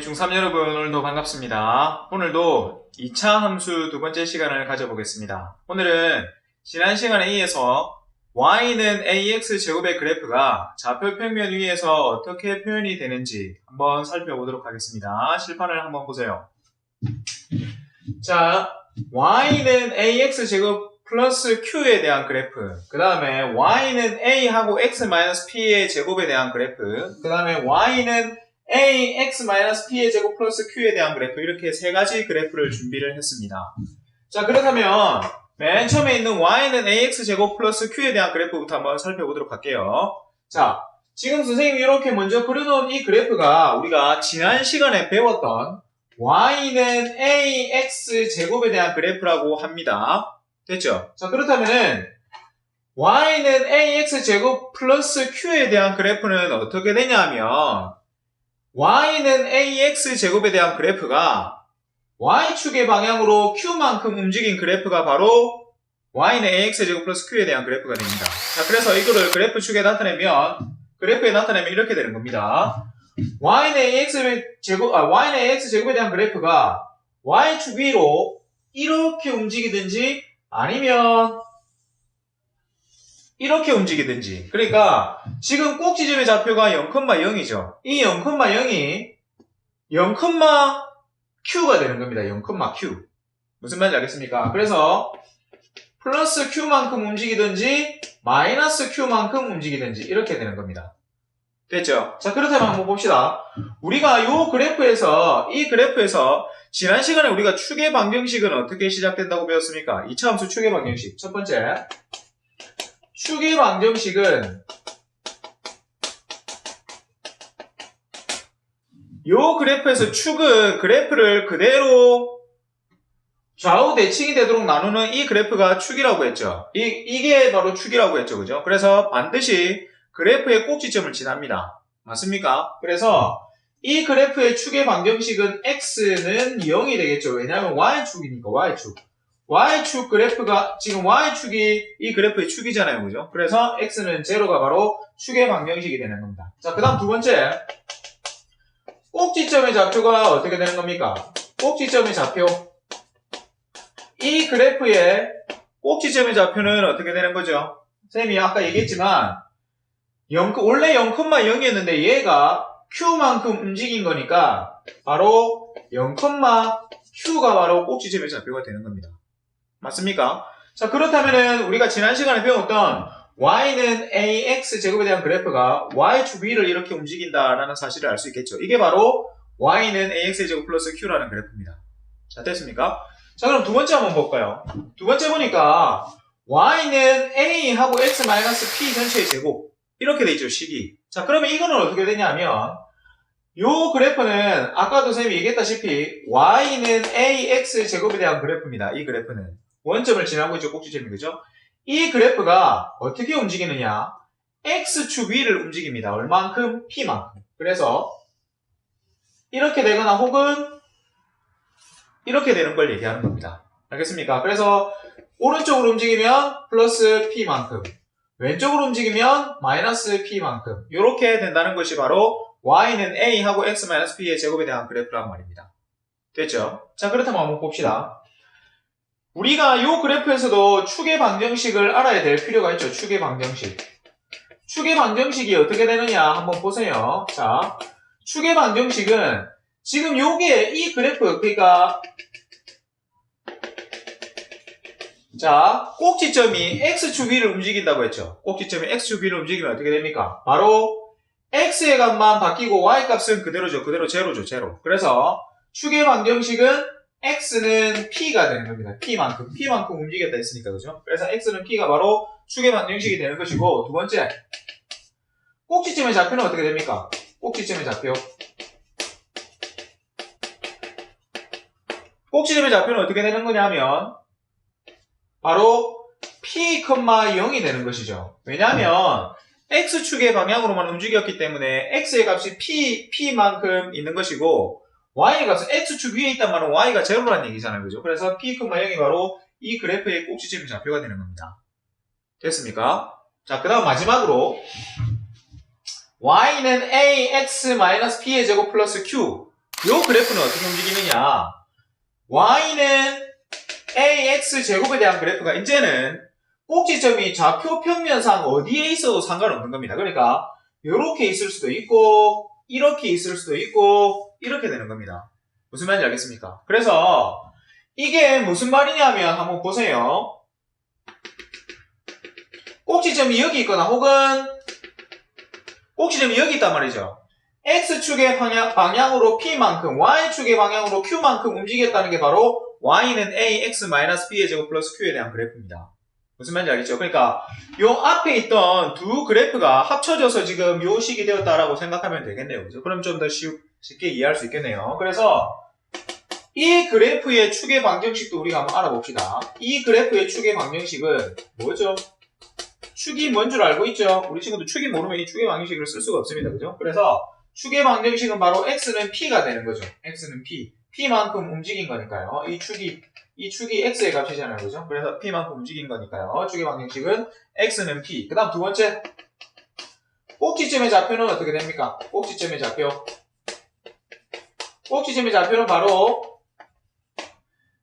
중3 여러분, 오늘도 반갑습니다. 오늘도 2차 함수 두 번째 시간을 가져보겠습니다. 오늘은 지난 시간에 이어서 y는 ax 제곱의 그래프가 좌표 평면 위에서 어떻게 표현이 되는지 한번 살펴보도록 하겠습니다. 실판을 한번 보세요. 자, y는 ax 제곱 플러스 q에 대한 그래프, 그 다음에 y는 a하고 x-p의 제곱에 대한 그래프, 그 다음에 y는 ax-p의 제곱 플러스 q에 대한 그래프, 이렇게 세 가지 그래프를 준비를 했습니다. 자, 그렇다면 맨 처음에 있는 y는 ax 제곱 플러스 q에 대한 그래프부터 한번 살펴보도록 할게요. 자, 지금 선생님이 이렇게 먼저 그려놓은 이 그래프가 우리가 지난 시간에 배웠던 y는 ax 제곱에 대한 그래프라고 합니다. 됐죠? 자, 그렇다면은 y는 ax 제곱 플러스 q에 대한 그래프는 어떻게 되냐면 y는 ax 제곱에 대한 그래프가 y축의 방향으로 q만큼 움직인 그래프가 바로 y는 ax 제곱 플러스 q에 대한 그래프가 됩니다. 자, 그래서 이거를 그래프축에 나타내면, 그래프에 나타내면 이렇게 되는 겁니다. y는 ax 제곱에 대한 그래프가 y축 위로 이렇게 움직이든지 아니면 이렇게 움직이든지. 그러니까 지금 꼭지점의 좌표가 0,0이죠. 이 0,0이 0,q가 되는 겁니다. 0,q. 무슨 말인지 알겠습니까? 그래서 플러스 q만큼 움직이든지 마이너스 q만큼 움직이든지 이렇게 되는 겁니다. 됐죠? 자, 그렇다면 한번 봅시다. 우리가 이 그래프에서 지난 시간에 우리가 축의 방정식은 어떻게 시작된다고 배웠습니까? 2차 함수 축의 방정식. 첫 번째, 축의 방정식은 요 그래프에서 축은 그래프를 그대로 좌우 대칭이 되도록 나누는 이 그래프가 축이라고 했죠. 이게 바로 축이라고 했죠. 그죠? 그래서 반드시 그래프의 꼭지점을 지납니다. 맞습니까? 그래서 이 그래프의 축의 방정식은 x는 0이 되겠죠. 왜냐하면 y축이니까 y축. y축 그래프가, 지금 y축이 이 그래프의 축이잖아요. 그죠? 그래서 x는 0가 바로 축의 방정식이 되는 겁니다. 자, 그 다음 두 번째. 꼭지점의 좌표가 어떻게 되는 겁니까? 꼭지점의 좌표. 이 그래프의 꼭지점의 좌표는 어떻게 되는 거죠? 선생님이 아까 얘기했지만, 원래 0,0이었는데 얘가 q만큼 움직인 거니까 바로 0,q가 바로 꼭지점의 좌표가 되는 겁니다. 맞습니까? 자, 그렇다면은 우리가 지난 시간에 배웠던 y는 ax 제곱에 대한 그래프가 y축 위를 이렇게 움직인다라는 사실을 알 수 있겠죠. 이게 바로 y는 ax 제곱 플러스 q라는 그래프입니다. 자, 됐습니까? 자, 그럼 두 번째 한번 볼까요? 두 번째 보니까 y는 a하고 x-p 전체의 제곱, 이렇게 돼 있죠, 식이. 자, 그러면 이거는 어떻게 되냐면 요 그래프는 아까도 선생님이 얘기했다시피 y는 ax 제곱에 대한 그래프입니다. 이 그래프는 원점을 지나고 있죠. 꼭지점이, 그죠? 이 그래프가 어떻게 움직이느냐, x축 위를 움직입니다. 얼만큼? p만큼. 그래서 이렇게 되거나 혹은 이렇게 되는 걸 얘기하는 겁니다. 알겠습니까? 그래서 오른쪽으로 움직이면 플러스 p만큼, 왼쪽으로 움직이면 마이너스 p만큼, 이렇게 된다는 것이 바로 y는 a하고 x-p의 제곱에 대한 그래프란 말입니다. 됐죠? 자, 그렇다면 한번 봅시다. 우리가 이 그래프에서도 축의 방정식을 알아야 될 필요가 있죠. 축의 방정식. 축의 방정식이 어떻게 되느냐 한번 보세요. 자, 축의 방정식은 지금 요게 이 그래프, 그러니까 자, 꼭지점이 x축 위를 움직인다고 했죠. 꼭지점이 x축 위를 움직이면 어떻게 됩니까? 바로 x의 값만 바뀌고 y 값은 그대로죠. 그대로 제로죠. 제로. 그래서 축의 방정식은 x는 p가 되는 겁니다. p만큼 움직였다 했으니까, 그죠? 그래서 x는 p가 바로 축의 방정식이 되는 것이고, 두 번째, 꼭지점의 좌표는 어떻게 됩니까? 꼭지점의 좌표. 꼭지점의 좌표는 어떻게 되는 거냐면 바로 p, 0이 되는 것이죠. 왜냐하면 x축의 방향으로만 움직였기 때문에 x의 값이 p만큼 있는 것이고 y의 값은 x축 위에 있단 말은 y가 제로라는 얘기잖아요. 그죠? 그래서 p, 0이 바로 이 그래프의 꼭지점의 좌표가 되는 겁니다. 됐습니까? 자, 그 다음 마지막으로 y는 ax-p의 제곱 플러스 q, 요 그래프는 어떻게 움직이느냐. y는 ax 제곱에 대한 그래프가 이제는 꼭지점이 좌표 평면상 어디에 있어도 상관없는 겁니다. 그러니까 이렇게 있을 수도 있고 이렇게 있을 수도 있고 이렇게 되는 겁니다. 무슨 말인지 알겠습니까? 그래서 이게 무슨 말이냐면 한번 보세요. 꼭지점이 여기 있거나 혹은 꼭지점이 여기 있단 말이죠. x축의 방향으로 p만큼 y축의 방향으로 q만큼 움직였다는 게 바로 y는 ax-b의 제곱 플러스 q에 대한 그래프입니다. 무슨 말인지 알겠죠? 그러니까 요 앞에 있던 두 그래프가 합쳐져서 지금 요 식이 되었다라고 생각하면 되겠네요. 그죠? 그럼 좀 더 쉽게 이해할 수 있겠네요. 그래서 이 그래프의 축의 방정식도 우리가 한번 알아봅시다. 이 그래프의 축의 방정식은 뭐죠? 축이 뭔 줄 알고 있죠? 우리 친구도 축이 모르면 이 축의 방정식을 쓸 수가 없습니다. 그죠? 그래서 축의 방정식은 바로 x는 p가 되는 거죠. x는 p. p만큼 움직인 거니까요. 이 축이 x의 값이잖아요. 그죠? 그래서 p만큼 움직인 거니까요. 축의 방정식은 x는 p. 그 다음 두 번째. 꼭지점의 좌표는 어떻게 됩니까? 꼭지점의 좌표. 꼭지점의 좌표는 바로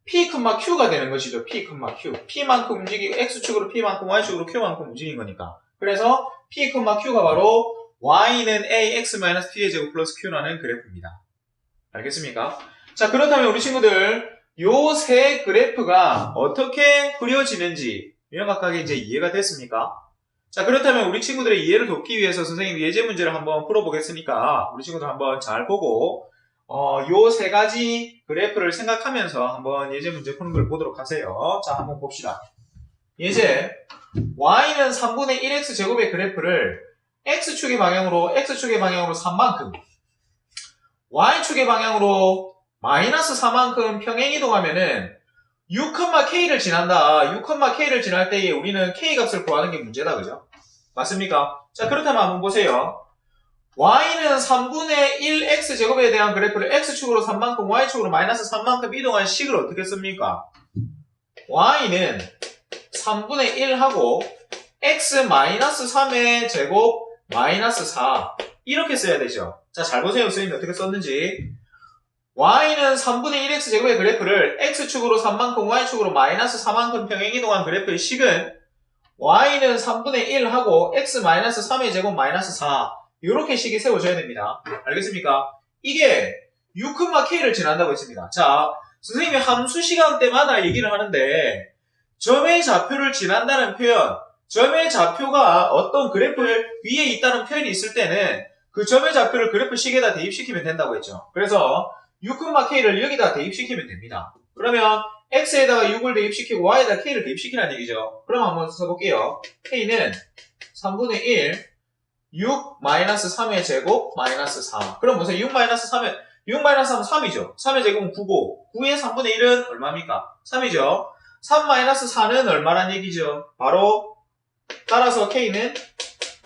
p, q가 되는 것이죠. p, q. p만큼 움직이고 x축으로 p만큼 y축으로 q만큼 움직인 거니까. 그래서 p, q가 바로 y는 ax-p의 제곱 플러스 q라는 그래프입니다. 알겠습니까? 자, 그렇다면 우리 친구들 요 세 그래프가 어떻게 그려지는지 명확하게 이제 이해가 됐습니까? 자, 그렇다면 우리 친구들의 이해를 돕기 위해서 선생님이 예제 문제를 한번 풀어보겠으니까 우리 친구들 한번 잘 보고 요 세 가지 그래프를 생각하면서 한번 예제 문제 푸는 걸 보도록 하세요. 자, 한번 봅시다. 예제 y는 3분의 1x 제곱의 그래프를 x축의 방향으로 3만큼 y축의 방향으로 마이너스 4만큼 평행이동하면은 6,k를 지난다. 6,k를 지날 때에 우리는 k 값을 구하는 게 문제다. 그죠? 맞습니까? 자, 그렇다면 한번 보세요. y는 3분의 1x 제곱에 대한 그래프를 x축으로 3만큼 y축으로 마이너스 3만큼 이동한 식을 어떻게 씁니까? y는 3분의 1하고 x 마이너스 3의 제곱 마이너스 4 이렇게 써야 되죠. 자, 잘 보세요. 선생님이 어떻게 썼는지. y는 3분의 1x 제곱의 그래프를 x축으로 3만큼 y축으로 마이너스 4만큼 평행이동한 그래프의 식은 y는 3분의 1하고 x 마이너스 3의 제곱 마이너스 4 이렇게 식이 세워져야 됩니다. 알겠습니까? 이게 6,k를 지난다고 했습니다. 자, 선생님이 함수 시간 때마다 얘기를 하는데 점의 좌표를 지난다는 표현, 점의 좌표가 어떤 그래프 위에 있다는 표현이 있을 때는 그 점의 좌표를 그래프 식에다 대입시키면 된다고 했죠. 그래서 6,k를 여기다 대입시키면 됩니다. 그러면 x에다가 6을 대입시키고 y에다가 k를 대입시키라는 얘기죠. 그럼 한번 써볼게요. k는 3분의 1 6 마이너스 3의 제곱 마이너스 4. 그럼 보세요. 6 마이너스 3은 3이죠. 3의 제곱은 9고 9의 3분의 1은 얼마입니까? 3이죠. 3 마이너스 4는 얼마란 얘기죠? 바로 따라서 k는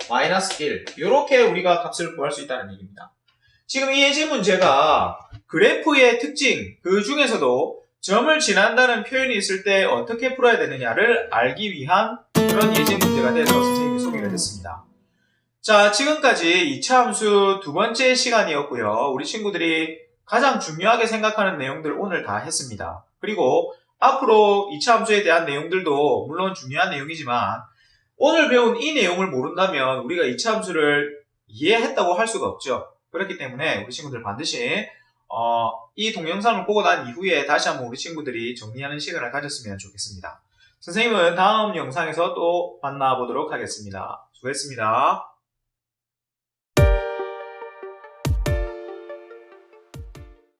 마이너스 1. 이렇게 우리가 값을 구할 수 있다는 얘기입니다. 지금 이 예제 문제가 그래프의 특징, 그 중에서도 점을 지난다는 표현이 있을 때 어떻게 풀어야 되느냐를 알기 위한 그런 예제 문제가 돼서 선생님이 소개를 했습니다. 자, 지금까지 2차 함수 두 번째 시간이었고요. 우리 친구들이 가장 중요하게 생각하는 내용들 오늘 다 했습니다. 그리고 앞으로 2차 함수에 대한 내용들도 물론 중요한 내용이지만 오늘 배운 이 내용을 모른다면 우리가 2차 함수를 이해했다고 할 수가 없죠. 그렇기 때문에 우리 친구들 반드시 이 동영상을 보고 난 이후에 다시 한번 우리 친구들이 정리하는 시간을 가졌으면 좋겠습니다. 선생님은 다음 영상에서 또 만나보도록 하겠습니다. 수고했습니다.